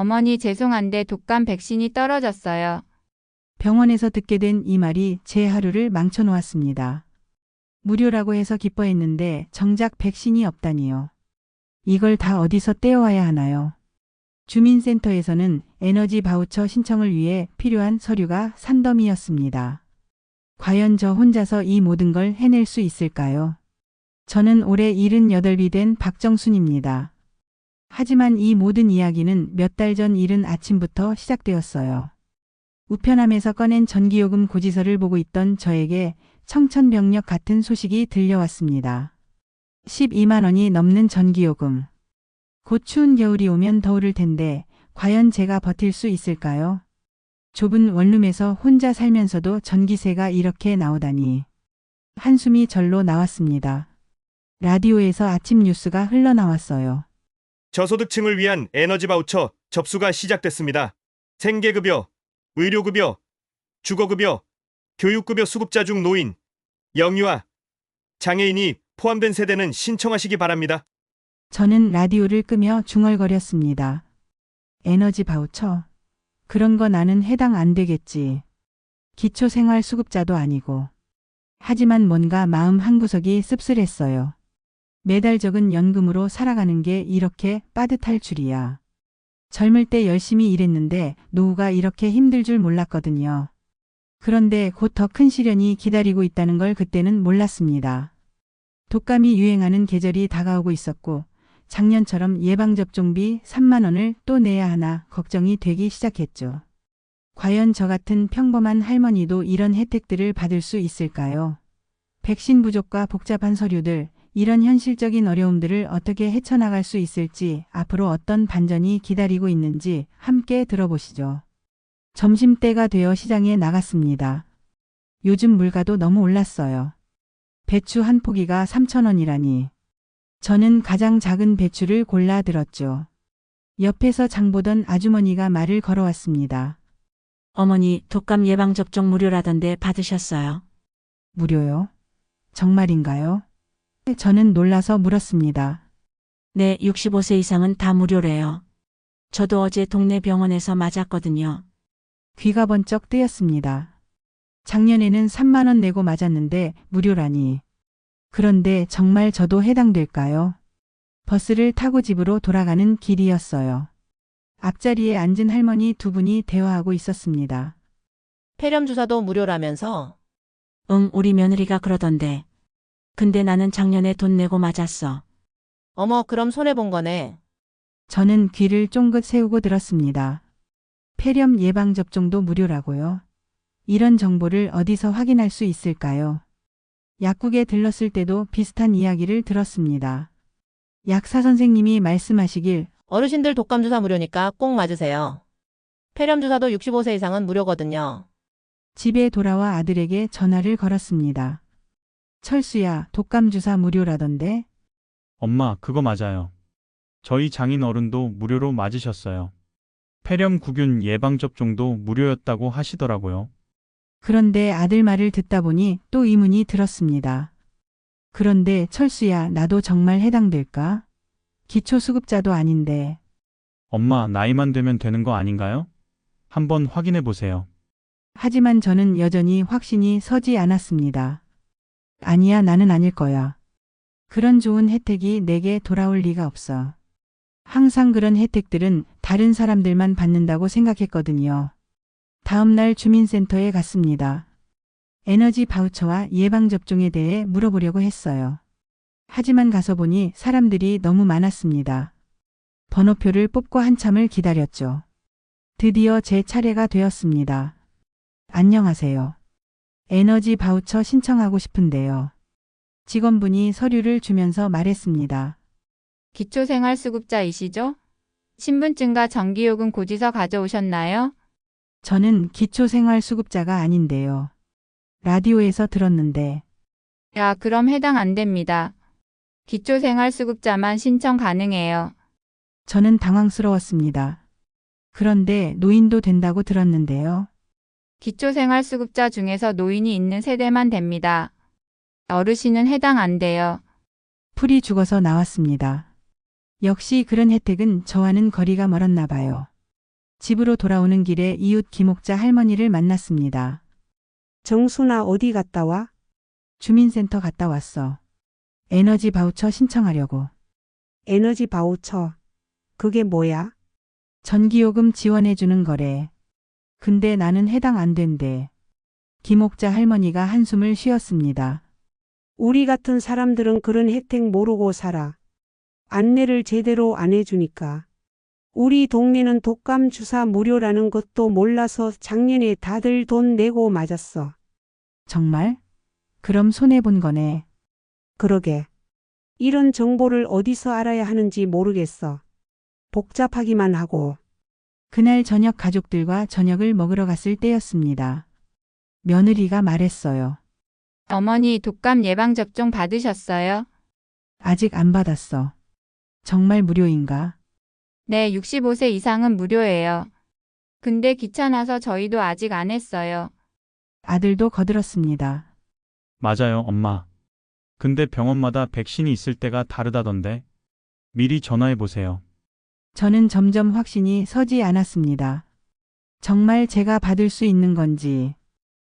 어머니 죄송한데 독감 백신이 떨어졌어요. 병원에서 듣게 된 이 말이 제 하루를 망쳐놓았습니다. 무료라고 해서 기뻐했는데 정작 백신이 없다니요. 이걸 다 어디서 떼어와야 하나요? 주민센터에서는 에너지 바우처 신청을 위해 필요한 서류가 산더미였습니다. 과연 저 혼자서 이 모든 걸 해낼 수 있을까요? 저는 올해 78이 된 박정순입니다. 하지만 이 모든 이야기는 몇 달 전 이른 아침부터 시작되었어요. 우편함에서 꺼낸 전기요금 고지서를 보고 있던 저에게 청천벽력 같은 소식이 들려왔습니다. 12만 원이 넘는 전기요금. 곧 추운 겨울이 오면 더 오를 텐데 과연 제가 버틸 수 있을까요? 좁은 원룸에서 혼자 살면서도 전기세가 이렇게 나오다니. 한숨이 절로 나왔습니다. 라디오에서 아침 뉴스가 흘러나왔어요. 저소득층을 위한 에너지 바우처 접수가 시작됐습니다. 생계급여, 의료급여, 주거급여, 교육급여 수급자 중 노인, 영유아, 장애인이 포함된 세대는 신청하시기 바랍니다. 저는 라디오를 끄며 중얼거렸습니다. 에너지 바우처? 그런 거 나는 해당 안 되겠지. 기초생활수급자도 아니고. 하지만 뭔가 마음 한구석이 씁쓸했어요. 매달 적은 연금으로 살아가는 게 이렇게 빠듯할 줄이야. 젊을 때 열심히 일했는데 노후가 이렇게 힘들 줄 몰랐거든요. 그런데 곧 더 큰 시련이 기다리고 있다는 걸 그때는 몰랐습니다. 독감이 유행하는 계절이 다가오고 있었고 작년처럼 예방접종비 3만 원을 또 내야 하나 걱정이 되기 시작했죠. 과연 저 같은 평범한 할머니도 이런 혜택들을 받을 수 있을까요? 백신 부족과 복잡한 서류들, 이런 현실적인 어려움들을 어떻게 헤쳐나갈 수 있을지, 앞으로 어떤 반전이 기다리고 있는지 함께 들어보시죠. 점심때가 되어 시장에 나갔습니다. 요즘 물가도 너무 올랐어요. 배추 한 포기가 3,000원이라니. 저는 가장 작은 배추를 골라 들었죠. 옆에서 장 보던 아주머니가 말을 걸어왔습니다. 어머니, 독감 예방접종 무료라던데 받으셨어요? 무료요? 정말인가요? 저는 놀라서 물었습니다. 네, 65세 이상은 다 무료래요. 저도 어제 동네 병원에서 맞았거든요. 귀가 번쩍 뜨였습니다. 작년에는 3만 원 내고 맞았는데 무료라니. 그런데 정말 저도 해당될까요? 버스를 타고 집으로 돌아가는 길이었어요. 앞자리에 앉은 할머니 두 분이 대화하고 있었습니다. 폐렴 주사도 무료라면서? 응, 우리 며느리가 그러던데. 근데 나는 작년에 돈 내고 맞았어. 어머, 그럼 손해본 거네. 저는 귀를 쫑긋 세우고 들었습니다. 폐렴 예방접종도 무료라고요? 이런 정보를 어디서 확인할 수 있을까요? 약국에 들렀을 때도 비슷한 이야기를 들었습니다. 약사 선생님이 말씀하시길 어르신들 독감 주사 무료니까 꼭 맞으세요. 폐렴 주사도 65세 이상은 무료거든요. 집에 돌아와 아들에게 전화를 걸었습니다. 철수야, 독감 주사 무료라던데? 엄마, 그거 맞아요. 저희 장인 어른도 무료로 맞으셨어요. 폐렴 구균 예방접종도 무료였다고 하시더라고요. 그런데 아들 말을 듣다 보니 또 의문이 들었습니다. 그런데 철수야, 나도 정말 해당될까? 기초수급자도 아닌데. 엄마, 나이만 되면 되는 거 아닌가요? 한번 확인해 보세요. 하지만 저는 여전히 확신이 서지 않았습니다. 아니야, 나는 아닐 거야. 그런 좋은 혜택이 내게 돌아올 리가 없어. 항상 그런 혜택들은 다른 사람들만 받는다고 생각했거든요. 다음 날 주민센터에 갔습니다. 에너지 바우처와 예방접종에 대해 물어보려고 했어요. 하지만 가서 보니 사람들이 너무 많았습니다. 번호표를 뽑고 한참을 기다렸죠. 드디어 제 차례가 되었습니다. 안녕하세요. 에너지 바우처 신청하고 싶은데요. 직원분이 서류를 주면서 말했습니다. 기초생활수급자이시죠? 신분증과 전기요금 고지서 가져오셨나요? 저는 기초생활수급자가 아닌데요. 라디오에서 들었는데. 야, 그럼 해당 안 됩니다. 기초생활수급자만 신청 가능해요. 저는 당황스러웠습니다. 그런데 노인도 된다고 들었는데요. 기초생활수급자 중에서 노인이 있는 세대만 됩니다. 어르신은 해당 안 돼요. 풀이 죽어서 나왔습니다. 역시 그런 혜택은 저와는 거리가 멀었나 봐요. 집으로 돌아오는 길에 이웃 김옥자 할머니를 만났습니다. 정순아 어디 갔다 와? 주민센터 갔다 왔어. 에너지 바우처 신청하려고. 에너지 바우처. 그게 뭐야? 전기요금 지원해주는 거래. 근데 나는 해당 안 된대. 김옥자 할머니가 한숨을 쉬었습니다. 우리 같은 사람들은 그런 혜택 모르고 살아. 안내를 제대로 안 해주니까. 우리 동네는 독감 주사 무료라는 것도 몰라서 작년에 다들 돈 내고 맞았어. 정말? 그럼 손해본 거네. 그러게. 이런 정보를 어디서 알아야 하는지 모르겠어. 복잡하기만 하고. 그날 저녁 가족들과 저녁을 먹으러 갔을 때였습니다. 며느리가 말했어요. 어머니 독감 예방접종 받으셨어요? 아직 안 받았어. 정말 무료인가? 네, 65세 이상은 무료예요. 근데 귀찮아서 저희도 아직 안 했어요. 아들도 거들었습니다. 맞아요, 엄마. 근데 병원마다 백신이 있을 때가 다르다던데. 미리 전화해 보세요. 저는 점점 확신이 서지 않았습니다. 정말 제가 받을 수 있는 건지,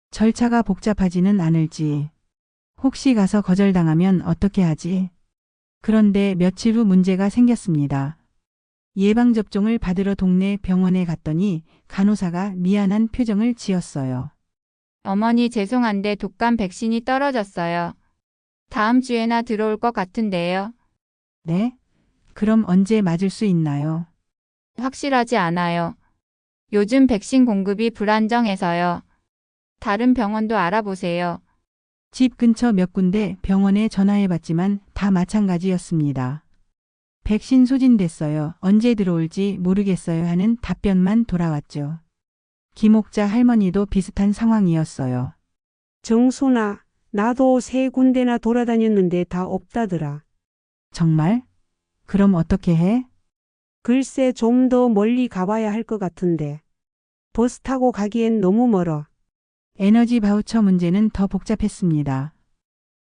절차가 복잡하지는 않을지, 혹시 가서 거절당하면 어떻게 하지? 그런데 며칠 후 문제가 생겼습니다. 예방접종을 받으러 동네 병원에 갔더니 간호사가 미안한 표정을 지었어요. 어머니 죄송한데 독감 백신이 떨어졌어요. 다음 주에나 들어올 것 같은데요. 네? 그럼 언제 맞을 수 있나요? 확실하지 않아요. 요즘 백신 공급이 불안정해서요. 다른 병원도 알아보세요. 집 근처 몇 군데 병원에 전화해봤지만 다 마찬가지였습니다. 백신 소진됐어요. 언제 들어올지 모르겠어요 하는 답변만 돌아왔죠. 김옥자 할머니도 비슷한 상황이었어요. 정순아, 나도 3군데나 돌아다녔는데 다 없다더라. 정말? 그럼 어떻게 해? 글쎄 좀 더 멀리 가봐야 할 것 같은데. 버스 타고 가기엔 너무 멀어. 에너지 바우처 문제는 더 복잡했습니다.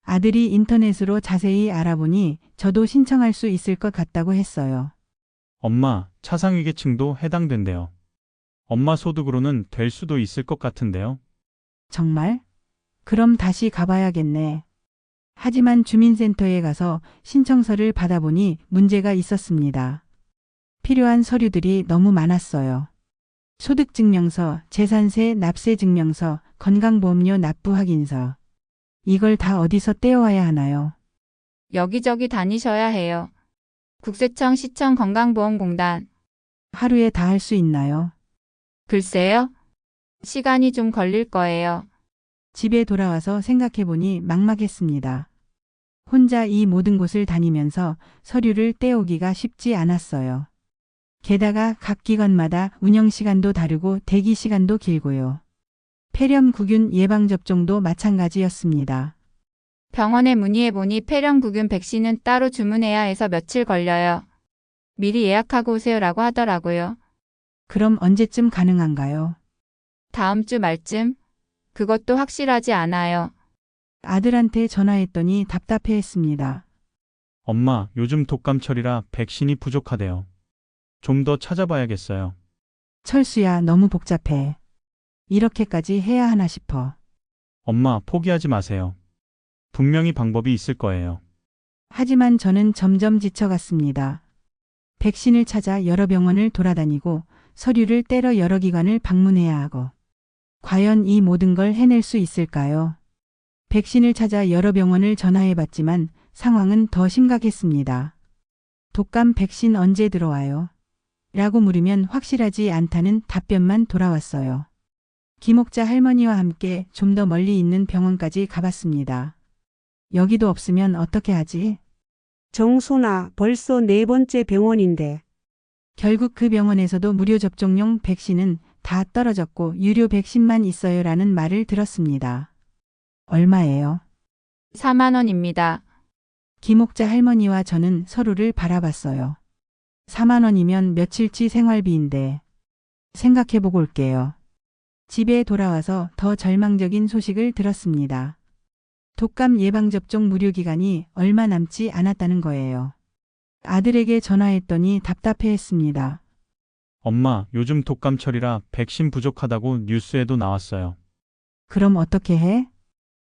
아들이 인터넷으로 자세히 알아보니 저도 신청할 수 있을 것 같다고 했어요. 엄마, 차상위계층도 해당된대요. 엄마 소득으로는 될 수도 있을 것 같은데요. 정말? 그럼 다시 가봐야겠네. 하지만 주민센터에 가서 신청서를 받아보니 문제가 있었습니다. 필요한 서류들이 너무 많았어요. 소득증명서, 재산세 납세증명서, 건강보험료 납부 확인서. 이걸 다 어디서 떼어와야 하나요? 여기저기 다니셔야 해요. 국세청, 시청, 건강보험공단. 하루에 다 할 수 있나요? 글쎄요. 시간이 좀 걸릴 거예요. 집에 돌아와서 생각해보니 막막했습니다. 혼자 이 모든 곳을 다니면서 서류를 떼오기가 쉽지 않았어요. 게다가 각 기관마다 운영 시간도 다르고 대기 시간도 길고요. 폐렴구균 예방접종도 마찬가지였습니다. 병원에 문의해보니 폐렴구균 백신은 따로 주문해야 해서 며칠 걸려요. 미리 예약하고 오세요라고 하더라고요. 그럼 언제쯤 가능한가요? 다음 주 말쯤? 그것도 확실하지 않아요. 아들한테 전화했더니 답답해했습니다. 엄마, 요즘 독감철이라 백신이 부족하대요. 좀 더 찾아봐야겠어요. 철수야, 너무 복잡해. 이렇게까지 해야 하나 싶어. 엄마, 포기하지 마세요. 분명히 방법이 있을 거예요. 하지만 저는 점점 지쳐갔습니다. 백신을 찾아 여러 병원을 돌아다니고 서류를 떼러 여러 기관을 방문해야 하고. 과연 이 모든 걸 해낼 수 있을까요? 백신을 찾아 여러 병원을 전화해봤지만 상황은 더 심각했습니다. 독감 백신 언제 들어와요? 라고 물으면 확실하지 않다는 답변만 돌아왔어요. 김옥자 할머니와 함께 좀 더 멀리 있는 병원까지 가봤습니다. 여기도 없으면 어떻게 하지? 정순아, 벌써 4번째 병원인데. 결국 그 병원에서도 무료 접종용 백신은 다 떨어졌고 유료 백신만 있어요라는 말을 들었습니다. 얼마예요? 4만 원입니다. 김옥자 할머니와 저는 서로를 바라봤어요. 4만 원이면 며칠치 생활비인데. 생각해보고 올게요. 집에 돌아와서 더 절망적인 소식을 들었습니다. 독감 예방접종 무료 기간이 얼마 남지 않았다는 거예요. 아들에게 전화했더니 답답해했습니다. 엄마, 요즘 독감철이라 백신 부족하다고 뉴스에도 나왔어요. 그럼 어떻게 해?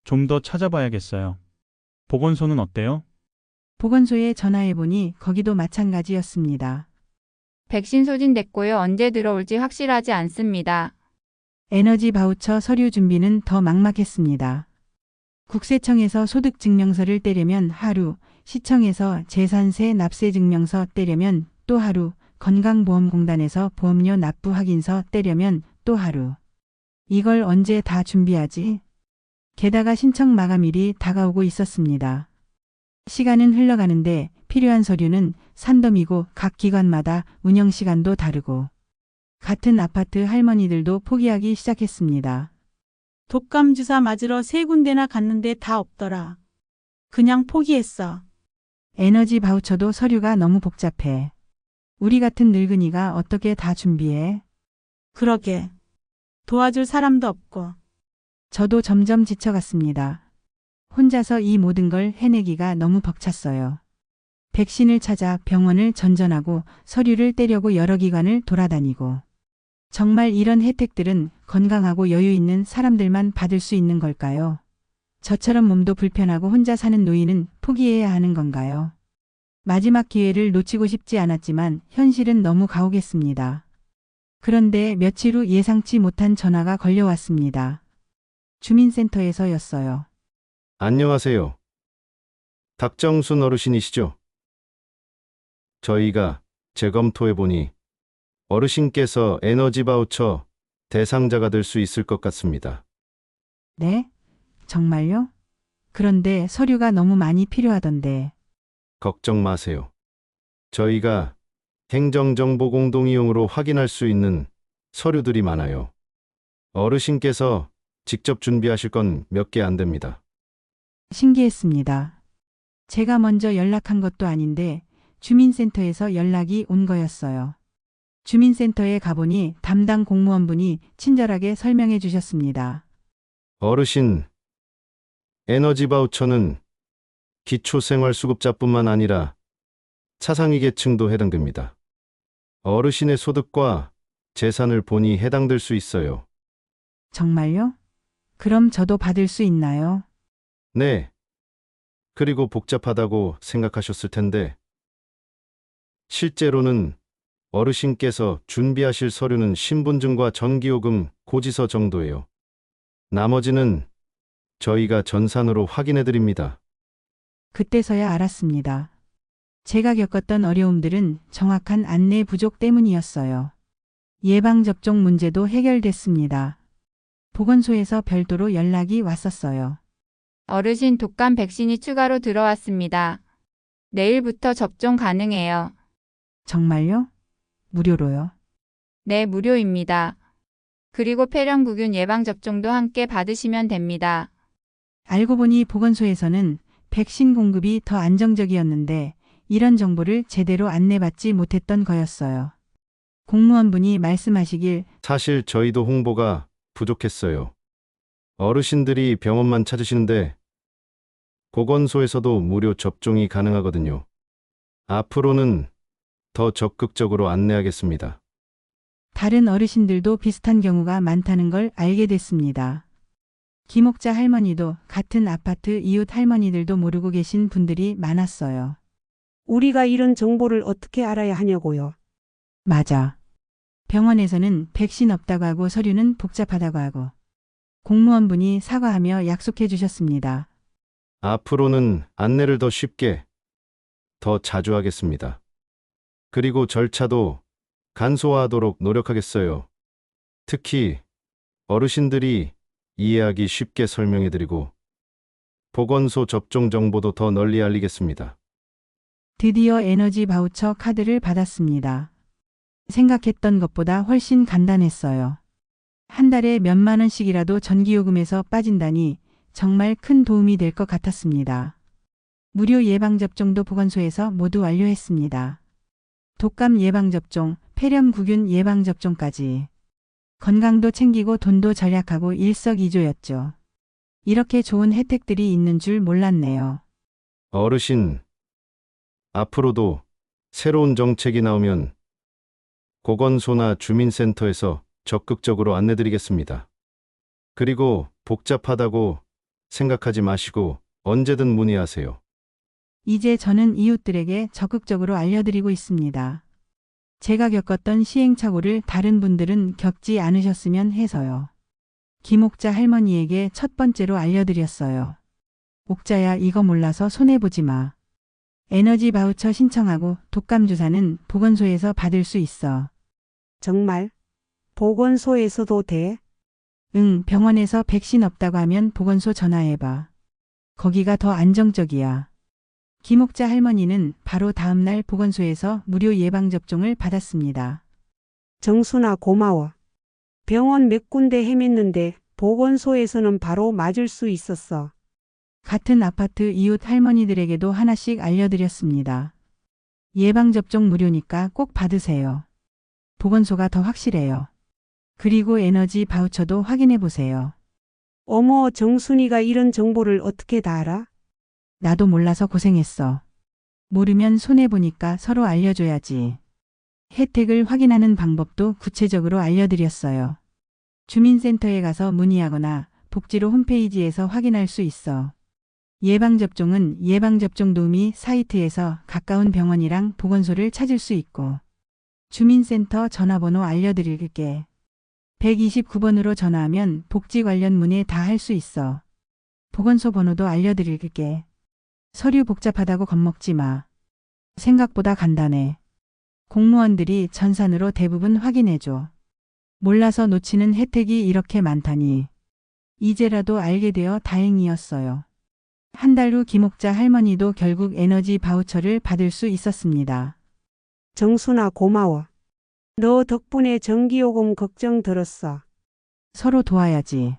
좀 더 찾아봐야겠어요. 보건소는 어때요? 보건소에 전화해보니 거기도 마찬가지였습니다. 백신 소진됐고요. 언제 들어올지 확실하지 않습니다. 에너지 바우처 서류 준비는 더 막막했습니다. 국세청에서 소득증명서를 떼려면 하루, 시청에서 재산세 납세증명서 떼려면 또 하루, 건강보험공단에서 보험료 납부 확인서 떼려면 또 하루. 이걸 언제 다 준비하지? 게다가 신청 마감일이 다가오고 있었습니다. 시간은 흘러가는데 필요한 서류는 산더미고 각 기관마다 운영 시간도 다르고 같은 아파트 할머니들도 포기하기 시작했습니다. 독감 주사 맞으러 3군데나 갔는데 다 없더라. 그냥 포기했어. 에너지 바우처도 서류가 너무 복잡해. 우리 같은 늙은이가 어떻게 다 준비해? 그러게. 도와줄 사람도 없고. 저도 점점 지쳐갔습니다. 혼자서 이 모든 걸 해내기가 너무 벅찼어요. 백신을 찾아 병원을 전전하고 서류를 떼려고 여러 기관을 돌아다니고. 정말 이런 혜택들은 건강하고 여유 있는 사람들만 받을 수 있는 걸까요? 저처럼 몸도 불편하고 혼자 사는 노인은 포기해야 하는 건가요? 마지막 기회를 놓치고 싶지 않았지만 현실은 너무 가오겠습니다. 그런데 며칠 후 예상치 못한 전화가 걸려왔습니다. 주민센터에서였어요. 안녕하세요. 닥정순 어르신이시죠? 저희가 재검토해보니 어르신께서 에너지 바우처 대상자가 될 수 있을 것 같습니다. 네? 정말요? 그런데 서류가 너무 많이 필요하던데. 걱정 마세요. 저희가 행정정보 공동이용으로 확인할 수 있는 서류들이 많아요. 어르신께서 직접 준비하실 건 몇 개 안 됩니다. 신기했습니다. 제가 먼저 연락한 것도 아닌데 주민센터에서 연락이 온 거였어요. 주민센터에 가보니 담당 공무원분이 친절하게 설명해 주셨습니다. 어르신, 에너지 바우처는 기초생활수급자뿐만 아니라 차상위 계층도 해당됩니다. 어르신의 소득과 재산을 보니 해당될 수 있어요. 정말요? 그럼 저도 받을 수 있나요? 네. 그리고 복잡하다고 생각하셨을 텐데, 실제로는 어르신께서 준비하실 서류는 신분증과 전기요금, 고지서 정도예요. 나머지는 저희가 전산으로 확인해 드립니다. 그때서야 알았습니다. 제가 겪었던 어려움들은 정확한 안내 부족 때문이었어요. 예방접종 문제도 해결됐습니다. 보건소에서 별도로 연락이 왔었어요. 어르신 독감 백신이 추가로 들어왔습니다. 내일부터 접종 가능해요. 정말요? 무료로요? 네, 무료입니다. 그리고 폐렴구균 예방접종도 함께 받으시면 됩니다. 알고 보니 보건소에서는 백신 공급이 더 안정적이었는데 이런 정보를 제대로 안내받지 못했던 거였어요. 공무원분이 말씀하시길 사실 저희도 홍보가 부족했어요. 어르신들이 병원만 찾으시는데 보건소에서도 무료 접종이 가능하거든요. 앞으로는 더 적극적으로 안내하겠습니다. 다른 어르신들도 비슷한 경우가 많다는 걸 알게 됐습니다. 김옥자 할머니도 같은 아파트 이웃 할머니들도 모르고 계신 분들이 많았어요. 우리가 이런 정보를 어떻게 알아야 하냐고요. 맞아. 병원에서는 백신 없다고 하고 서류는 복잡하다고 하고 공무원분이 사과하며 약속해 주셨습니다. 앞으로는 안내를 더 쉽게, 더 자주 하겠습니다. 그리고 절차도 간소화하도록 노력하겠어요. 특히 어르신들이 이해하기 쉽게 설명해드리고 보건소 접종 정보도 더 널리 알리겠습니다. 드디어 에너지 바우처 카드를 받았습니다. 생각했던 것보다 훨씬 간단했어요. 한 달에 몇만 원씩이라도 전기요금에서 빠진다니 정말 큰 도움이 될 것 같았습니다. 무료 예방접종도 보건소에서 모두 완료했습니다. 독감 예방접종, 폐렴구균 예방접종까지. 건강도 챙기고 돈도 절약하고 일석이조였죠. 이렇게 좋은 혜택들이 있는 줄 몰랐네요. 어르신, 앞으로도 새로운 정책이 나오면 보건소나 주민센터에서 적극적으로 안내드리겠습니다. 그리고 복잡하다고 생각하지 마시고 언제든 문의하세요. 이제 저는 이웃들에게 적극적으로 알려드리고 있습니다. 제가 겪었던 시행착오를 다른 분들은 겪지 않으셨으면 해서요. 김옥자 할머니에게 첫 번째로 알려드렸어요. 옥자야, 이거 몰라서 손해보지 마. 에너지 바우처 신청하고 독감 주사는 보건소에서 받을 수 있어. 정말? 보건소에서도 돼? 응, 병원에서 백신 없다고 하면 보건소 전화해봐. 거기가 더 안정적이야. 김옥자 할머니는 바로 다음날 보건소에서 무료 예방접종을 받았습니다. 정순아, 고마워. 병원 몇 군데 헤맸는데 보건소에서는 바로 맞을 수 있었어. 같은 아파트 이웃 할머니들에게도 하나씩 알려드렸습니다. 예방접종 무료니까 꼭 받으세요. 보건소가 더 확실해요. 그리고 에너지 바우처도 확인해 보세요. 어머, 정순이가 이런 정보를 어떻게 다 알아? 나도 몰라서 고생했어. 모르면 손해보니까 서로 알려줘야지. 혜택을 확인하는 방법도 구체적으로 알려드렸어요. 주민센터에 가서 문의하거나 복지로 홈페이지에서 확인할 수 있어. 예방접종은 예방접종 도우미 사이트에서 가까운 병원이랑 보건소를 찾을 수 있고, 주민센터 전화번호 알려드릴게. 129번으로 전화하면 복지 관련 문의 다 할 수 있어. 보건소 번호도 알려드릴게. 서류 복잡하다고 겁먹지 마. 생각보다 간단해. 공무원들이 전산으로 대부분 확인해줘. 몰라서 놓치는 혜택이 이렇게 많다니. 이제라도 알게 되어 다행이었어요. 한 달 후 김옥자 할머니도 결국 에너지 바우처를 받을 수 있었습니다. 정순아, 고마워. 너 덕분에 전기요금 걱정 들었어. 서로 도와야지.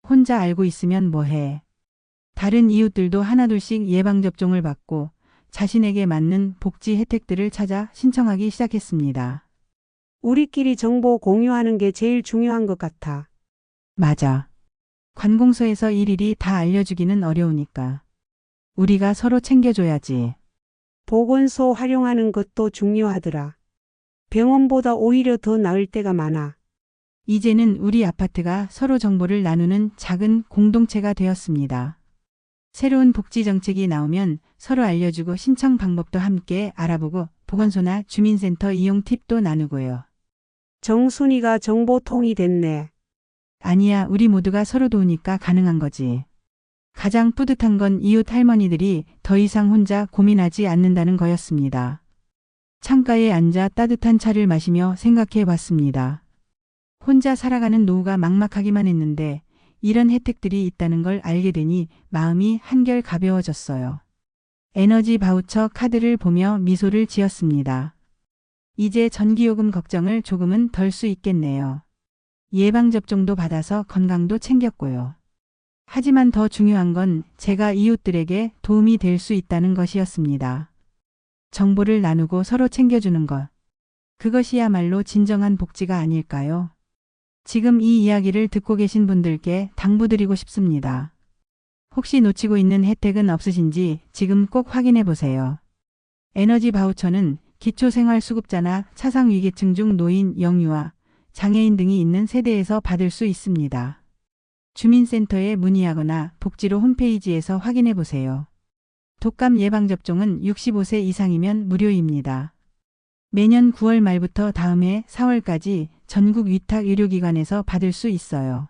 혼자 알고 있으면 뭐해. 다른 이웃들도 하나둘씩 예방접종을 받고 자신에게 맞는 복지 혜택들을 찾아 신청하기 시작했습니다. 우리끼리 정보 공유하는 게 제일 중요한 것 같아. 맞아. 관공서에서 일일이 다 알려주기는 어려우니까. 우리가 서로 챙겨줘야지. 보건소 활용하는 것도 중요하더라. 병원보다 오히려 더 나을 때가 많아. 이제는 우리 아파트가 서로 정보를 나누는 작은 공동체가 되었습니다. 새로운 복지 정책이 나오면 서로 알려주고 신청 방법도 함께 알아보고 보건소나 주민센터 이용 팁도 나누고요. 정순이가 정보통이 됐네. 아니야, 우리 모두가 서로 도우니까 가능한 거지. 가장 뿌듯한 건 이웃 할머니들이 더 이상 혼자 고민하지 않는다는 거였습니다. 창가에 앉아 따뜻한 차를 마시며 생각해 봤습니다. 혼자 살아가는 노후가 막막하기만 했는데 이런 혜택들이 있다는 걸 알게 되니 마음이 한결 가벼워졌어요. 에너지 바우처 카드를 보며 미소를 지었습니다. 이제 전기요금 걱정을 조금은 덜 수 있겠네요. 예방접종도 받아서 건강도 챙겼고요. 하지만 더 중요한 건 제가 이웃들에게 도움이 될 수 있다는 것이었습니다. 정보를 나누고 서로 챙겨주는 것. 그것이야말로 진정한 복지가 아닐까요? 지금 이 이야기를 듣고 계신 분들께 당부드리고 싶습니다. 혹시 놓치고 있는 혜택은 없으신지 지금 꼭 확인해 보세요. 에너지 바우처는 기초생활수급자나 차상위계층 중 노인, 영유아, 장애인 등이 있는 세대에서 받을 수 있습니다. 주민센터에 문의하거나 복지로 홈페이지에서 확인해 보세요. 독감 예방접종은 65세 이상이면 무료입니다. 매년 9월 말부터 다음해 4월까지 전국 위탁 의료기관에서 받을 수 있어요.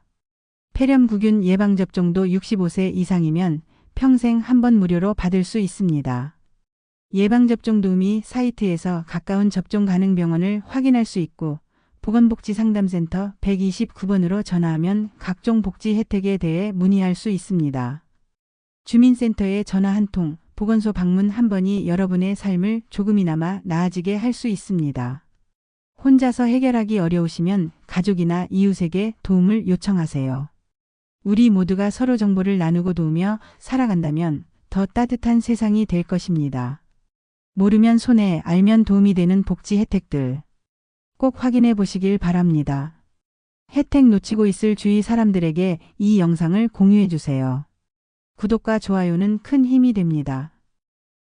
폐렴구균 예방접종도 65세 이상이면 평생 한 번 무료로 받을 수 있습니다. 예방접종 도우미 사이트에서 가까운 접종 가능 병원을 확인할 수 있고 보건복지상담센터 129번으로 전화하면 각종 복지 혜택에 대해 문의할 수 있습니다. 주민센터에 전화 한 통, 보건소 방문 한 번이 여러분의 삶을 조금이나마 나아지게 할 수 있습니다. 혼자서 해결하기 어려우시면 가족이나 이웃에게 도움을 요청하세요. 우리 모두가 서로 정보를 나누고 도우며 살아간다면 더 따뜻한 세상이 될 것입니다. 모르면 손해, 알면 도움이 되는 복지 혜택들. 꼭 확인해 보시길 바랍니다. 혜택 놓치고 있을 주위 사람들에게 이 영상을 공유해 주세요. 구독과 좋아요는 큰 힘이 됩니다.